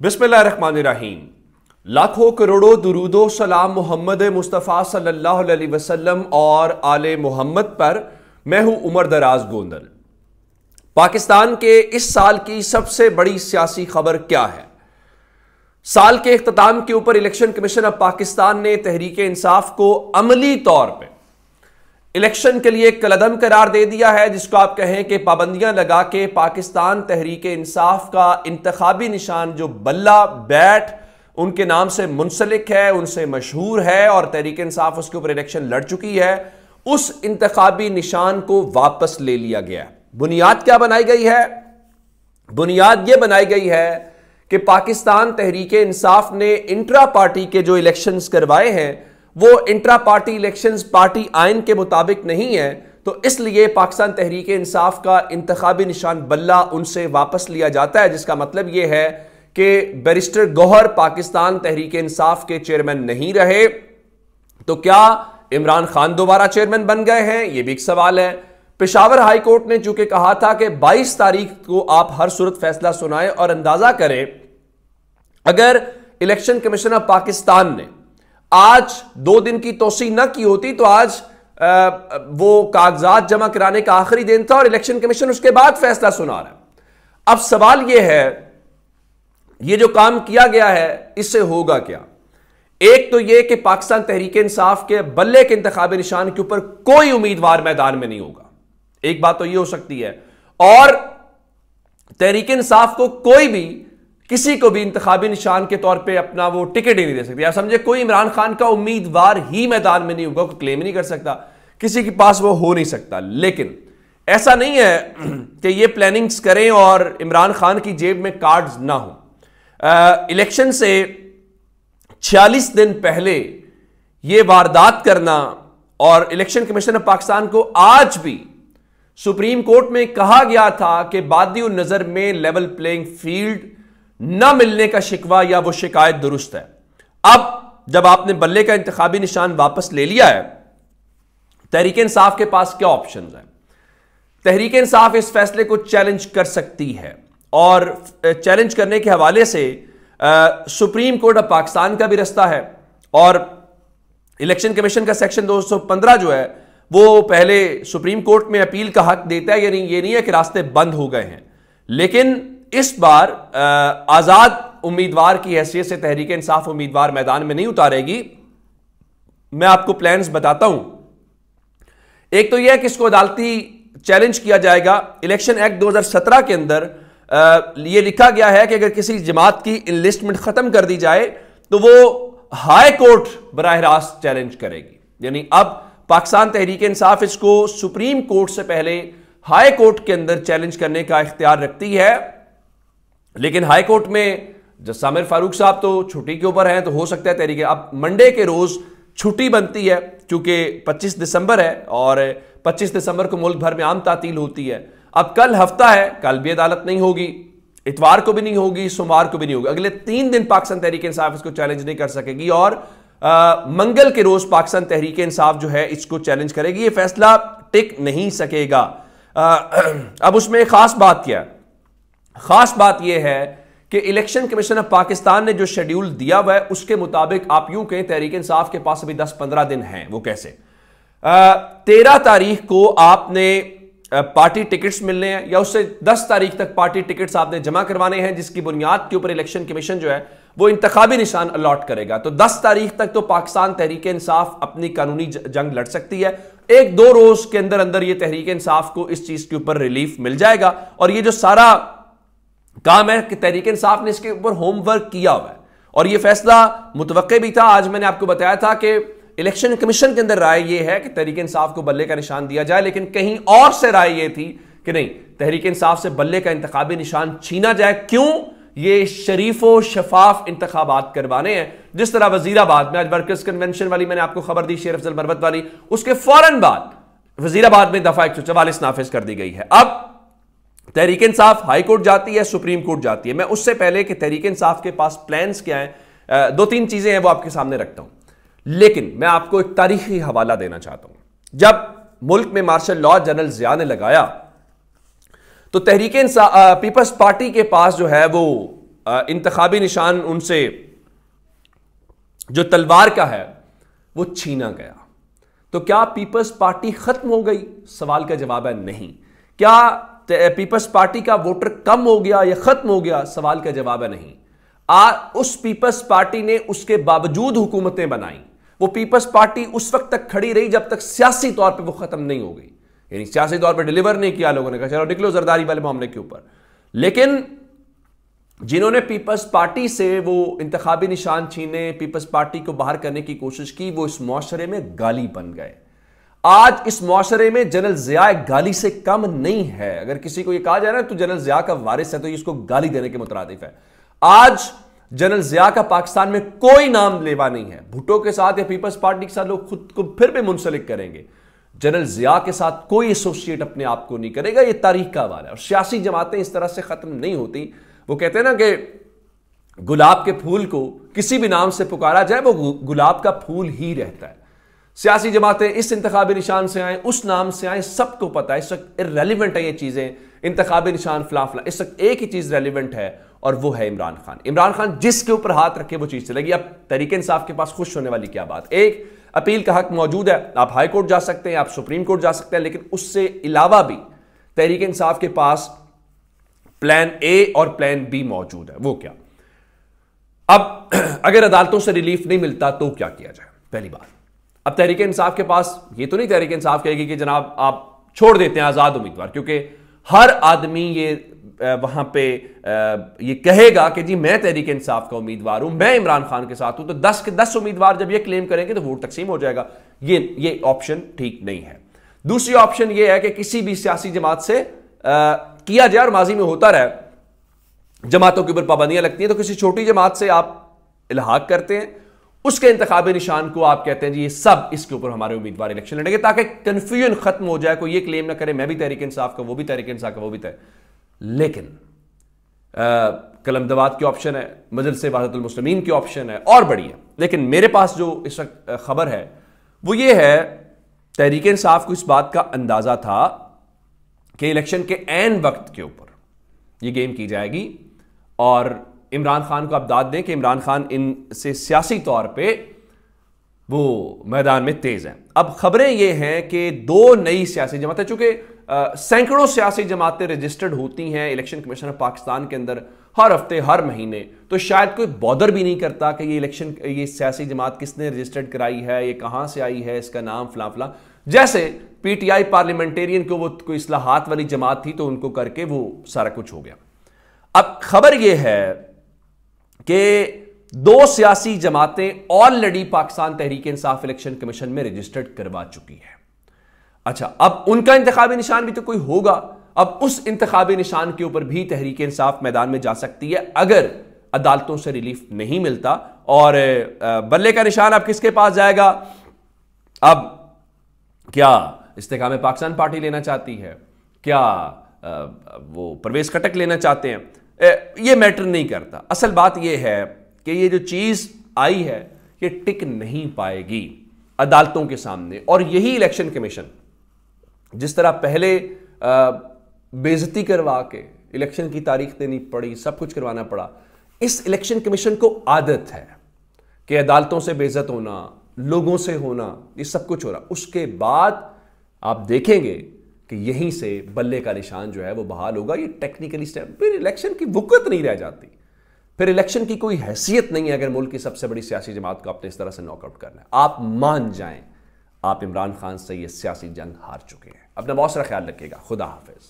बिस्मिल्लाहिर्रहमानिर्रहीम। लाखों करोड़ों दुरूदो सलाम मोहम्मद मुस्तफ़ा सल्लल्लाहु अलैहि वसल्लम और आले मोहम्मद पर। मैं हूं उमर दराज गोंदल। पाकिस्तान के इस साल की सबसे बड़ी सियासी खबर क्या है? साल के इख्तिताम के ऊपर इलेक्शन कमीशन ऑफ पाकिस्तान ने तहरीक इंसाफ को अमली तौर पर इलेक्शन के लिए कलदम करार दे दिया है, जिसको आप कहें कि पाबंदियां लगा के पाकिस्तान तहरीक इंसाफ का इंतखाबी निशान जो बल्ला बैट उनके नाम से मुंसलिक है, उनसे मशहूर है और तहरीक इंसाफ उसके ऊपर इलेक्शन लड़ चुकी है, उस इंतखाबी निशान को वापस ले लिया गया। बुनियाद क्या बनाई गई है? बुनियाद यह बनाई गई है कि पाकिस्तान तहरीक इंसाफ ने इंट्रा पार्टी के जो इलेक्शंस करवाए हैं वो इंट्रा पार्टी इलेक्शंस पार्टी आइन के मुताबिक नहीं है, तो इसलिए पाकिस्तान तहरीक इंसाफ का इंतखाबी निशान बल्ला उनसे वापस लिया जाता है, जिसका मतलब यह है कि बैरिस्टर गौहर पाकिस्तान तहरीक इंसाफ के चेयरमैन नहीं रहे। तो क्या इमरान खान दोबारा चेयरमैन बन गए हैं? यह भी एक सवाल है। पेशावर हाई कोर्ट ने चूंकि कहा था कि 22 तारीख को आप हर सूरत फैसला सुनाएं, और अंदाजा करें अगर इलेक्शन कमीशन ऑफ पाकिस्तान ने आज 2 दिन की तोसी न की होती तो आज वो कागजात जमा कराने का आखिरी दिन था और इलेक्शन कमीशन उसके बाद फैसला सुना रहा है। अब सवाल यह है, ये जो काम किया गया है इससे होगा क्या? एक तो यह कि पाकिस्तान तहरीक इंसाफ के बल्ले के इंतखाबी निशान के ऊपर कोई उम्मीदवार मैदान में नहीं होगा, एक बात तो यह हो सकती है, और तहरीक इंसाफ को कोई भी किसी को भी इंतखाबी निशान के तौर पे अपना वो टिकट ही नहीं दे सकती। आप समझे, कोई इमरान खान का उम्मीदवार ही मैदान में नहीं होगा, कोई क्लेम ही नहीं कर सकता, किसी के पास वो हो नहीं सकता। लेकिन ऐसा नहीं है कि ये प्लानिंग्स करें और इमरान खान की जेब में कार्ड्स ना हो। इलेक्शन से 46 दिन पहले ये वारदात करना, और इलेक्शन कमीशन ऑफ पाकिस्तान को आज भी सुप्रीम कोर्ट में कहा गया था कि बादी नजर में लेवल प्लेइंग फील्ड न मिलने का शिकवा या वो शिकायत दुरुस्त है। अब जब आपने बल्ले का इंतखाबी निशान वापस ले लिया है, तहरीक इंसाफ के पास क्या ऑप्शंस हैं? तहरीक इंसाफ इस फैसले को चैलेंज कर सकती है, और चैलेंज करने के हवाले से सुप्रीम कोर्ट ऑफ पाकिस्तान का भी रास्ता है, और इलेक्शन कमीशन का सेक्शन 215 जो है वो पहले सुप्रीम कोर्ट में अपील का हक देता है। यानी ये नहीं है कि रास्ते बंद हो गए हैं, लेकिन इस बार आजाद उम्मीदवार की हैसियत से तहरीक इंसाफ उम्मीदवार मैदान में नहीं उतारेगी। मैं आपको प्लान्स बताता हूं। एक तो यह कि इसको अदालती चैलेंज किया जाएगा। इलेक्शन एक्ट 2017 के अंदर यह लिखा गया है कि अगर किसी जमात की इनलिस्टमेंट खत्म कर दी जाए तो वो हाई कोर्ट बराह रास्त चैलेंज करेगी। यानी अब पाकिस्तान तहरीक इंसाफ इसको सुप्रीम कोर्ट से पहले हाई कोर्ट के अंदर चैलेंज करने का इख्तियार रखती है। लेकिन हाई कोर्ट में जज सामिर फारूक साहब तो छुट्टी के ऊपर हैं, तो हो सकता है तहरीक अब मंडे के रोज छुट्टी बनती है, क्योंकि 25 दिसंबर है और 25 दिसंबर को मुल्क भर में आम तातील होती है। अब कल हफ्ता है, कल भी अदालत नहीं होगी, इतवार को भी नहीं होगी, सोमवार को भी नहीं होगी। अगले 3 दिन पाकिस्तान तहरीक इंसाफ इसको चैलेंज नहीं कर सकेगी, और मंगल के रोज पाकिस्तान तहरीक इंसाफ जो है इसको चैलेंज करेगी। यह फैसला टिक नहीं सकेगा। अब उसमें खास बात क्या है? खास बात यह है कि इलेक्शन कमीशन ऑफ पाकिस्तान ने जो शेड्यूल दिया हुआ है उसके मुताबिक आप यूं कहें तहरीक इंसाफ के पास अभी 10-15 दिन हैं। वो कैसे? 13 तारीख को आपने पार्टी टिकट्स मिलने हैं, या उससे 10 तारीख तक पार्टी टिकट्स आपने जमा करवाने हैं, जिसकी बुनियाद के ऊपर इलेक्शन कमीशन जो है वो इंतखाबी निशान अलॉट करेगा। तो 10 तारीख तक तो पाकिस्तान तहरीक इंसाफ अपनी कानूनी जंग लड़ सकती है। 1-2 रोज के अंदर अंदर ये तहरीक इंसाफ को इस चीज के ऊपर रिलीफ मिल जाएगा। और ये जो सारा काम है कि तहरीक इंसाफ ने इसके ऊपर होमवर्क किया हुआ है, और यह फैसला मुतवक्के भी था। आज मैंने आपको बताया था कि इलेक्शन कमीशन के अंदर राय यह है कि तहरीक इंसाफ को बल्ले का निशान दिया जाए, लेकिन कहीं और से राय यह थी कि नहीं, तहरीक इंसाफ से बल्ले का इंतखाबी निशान छीना जाए। क्यों? ये शरीफो शफाफ इंतखाबात करवाने हैं। जिस तरह वजीराबाद में आज वर्कर्स कन्वेंशन वाली मैंने आपको खबर दी, शेर अफजल मरवत वाली, उसके फौरन बाद वजीराबाद में दफा 144 नाफिज कर दी गई है। अब तहरीक इंसाफ हाई कोर्ट जाती है, सुप्रीम कोर्ट जाती है। मैं उससे पहले कि तहरीक इंसाफ के पास प्लान्स क्या हैं, 2-3 चीजें हैं वो आपके सामने रखता हूं। लेकिन मैं आपको एक तारीखी हवाला देना चाहता हूं। जब मुल्क में मार्शल लॉ जनरल जिया ने लगाया तो तहरीक पीपल्स पार्टी के पास जो है वो इंतखाबी निशान उनसे जो तलवार का है वो छीना गया। तो क्या पीपल्स पार्टी खत्म हो गई? सवाल का जवाब है नहीं। क्या पीपल्स पार्टी का वोटर कम हो गया या खत्म हो गया? सवाल का जवाब है नहीं। उस पीपल्स पार्टी ने उसके बावजूद हुकूमतें बनाई। वो पीपल्स पार्टी उस वक्त तक खड़ी रही जब तक सियासी तौर पे वो खत्म नहीं हो गई, यानी सियासी तौर पे डिलीवर नहीं किया। लोगों ने कहा चलो निकलो जरदारी वाले मामले के ऊपर। लेकिन जिन्होंने पीपल्स पार्टी से वो इंतखाबी निशान छीने, पीपल्स पार्टी को बाहर करने की कोशिश की, वो इस मुआशरे में गाली बन गए। आज इस मुआशरे में जनरल जिया गाली से कम नहीं है। अगर किसी को ये कहा जाए ना तो जनरल जिया का वारिस है, तो इसको गाली देने के मुतरादिफ है। आज जनरल जिया का पाकिस्तान में कोई नाम लेवा नहीं है। भुट्टो के साथ या पीपल्स पार्टी के साथ लोग खुद को फिर भी मुंसलिक करेंगे, जनरल जिया के साथ कोई एसोसिएट अपने आप को नहीं करेगा। यह तारीख का हवाला है। और सियासी जमातें इस तरह से खत्म नहीं होती। वो कहते हैं ना कि गुलाब के फूल को किसी भी नाम से पुकारा जाए वो गुलाब का फूल ही रहता है। सियासी जमातें इस इंतखाबी निशान से आए, उस नाम से आए, सबको पता है इस वक्त इररेलेवेंट है ये चीजें। इंतखाबी निशान फला फला, इस वक्त एक ही चीज रेलिवेंट है और वो है इमरान खान। इमरान खान जिसके ऊपर हाथ रखे वो चीज चलेगी। अब तहरीक इंसाफ के पास खुश होने वाली क्या बात, एक अपील का हक मौजूद है। आप हाई कोर्ट जा सकते हैं, आप सुप्रीम कोर्ट जा सकते हैं, लेकिन उससे अलावा भी तहरीक इंसाफ के पास प्लान ए और प्लान बी मौजूद है। वो क्या? अब अगर अदालतों से रिलीफ नहीं मिलता तो क्या किया जाए? पहली बात, अब तहरीक इंसाफ के पास ये तो नहीं तहरीक इंसाफ कहेगी कि जनाब आप छोड़ देते हैं आजाद उम्मीदवार, क्योंकि हर आदमी ये वहां पे ये कहेगा कि जी मैं तहरीक इंसाफ का उम्मीदवार हूं, मैं इमरान खान के साथ हूं, तो 10 के 10 उम्मीदवार जब ये क्लेम करेंगे तो वोट तकसीम हो जाएगा। ये ऑप्शन ठीक नहीं है। दूसरी ऑप्शन ये है कि किसी भी सियासी जमात से किया जाए, और माजी में होता रहा, जमातों के ऊपर पाबंदियां लगती हैं, तो किसी छोटी जमात से आप इल्हाक करते हैं, उसके इंतखाबी निशान को आप कहते हैं जी ये सब इसके ऊपर हमारे उम्मीदवार इलेक्शन लड़ेंगे, ताकि कंफ्यूजन खत्म हो जाए। कोई ये क्लेम ना करे मैं भी तहरीक इंसाफ का, वो भी तहरीक इंसाफ का, वो भी लेकिन कलमदवात की ऑप्शन है, मजलिस वहदतुल मुस्लिमीन की ऑप्शन है और बड़ी है। लेकिन मेरे पास जो इस वक्त खबर है वो ये है, तहरीक इंसाफ को इस बात का अंदाजा था कि इलेक्शन के ऐन वक्त के ऊपर ये गेम की जाएगी और इमरान खान को आप दाद दें कि इमरान खान इनसे सियासी तौर पे वो मैदान में तेज हैं। अब खबरें ये हैं कि दो नई सियासी जमातें, चूंकि सैकड़ों सियासी जमातें रजिस्टर्ड होती हैं इलेक्शन कमीशन ऑफ पाकिस्तान के अंदर हर हफ्ते हर महीने, तो शायद कोई बॉदर भी नहीं करता कि ये सियासी जमात किसने रजिस्टर्ड कराई है, ये कहां से आई है, इसका नाम फला फला। जैसे पीटीआई पार्लियामेंटेरियन को वो कोई इस्लाहात वाली जमात थी तो उनको करके वो सारा कुछ हो गया। अब खबर यह है कि दो सियासी जमातें already Pakistan Tehreek Insaf election commission में रजिस्टर्ड करवा चुकी है। अच्छा, अब उनका इंतखाबी निशान भी तो कोई होगा। अब उस इंतखाबी निशान के ऊपर भी तहरीक इंसाफ मैदान में जा सकती है अगर अदालतों से रिलीफ नहीं मिलता। और बल्ले का निशान अब किसके पास जाएगा? अब क्या इस्तेकाम पाकिस्तान पार्टी लेना चाहती है, क्या वो परवेज खटक लेना चाहते हैं, ये मैटर नहीं करता। असल बात यह है कि ये जो चीज आई है ये टिक नहीं पाएगी अदालतों के सामने। और यही इलेक्शन कमीशन जिस तरह पहले बेइज्जती करवा के इलेक्शन की तारीख देनी पड़ी, सब कुछ करवाना पड़ा, इस इलेक्शन कमीशन को आदत है कि अदालतों से बेइज्जत होना, लोगों से होना, ये सब कुछ हो रहा। उसके बाद आप देखेंगे कि यहीं से बल्ले का निशान जो है वो बहाल होगा। ये टेक्निकली स्टेप, फिर इलेक्शन की वुकत नहीं रह जाती, फिर इलेक्शन की कोई हैसियत नहीं है अगर मुल्क की सबसे बड़ी सियासी जमात को आपने इस तरह से नॉकआउट करना है। आप मान जाएं आप इमरान खान से ये सियासी जंग हार चुके हैं। अपना बहुत सारा ख्याल रखिएगा। खुदा हाफिज।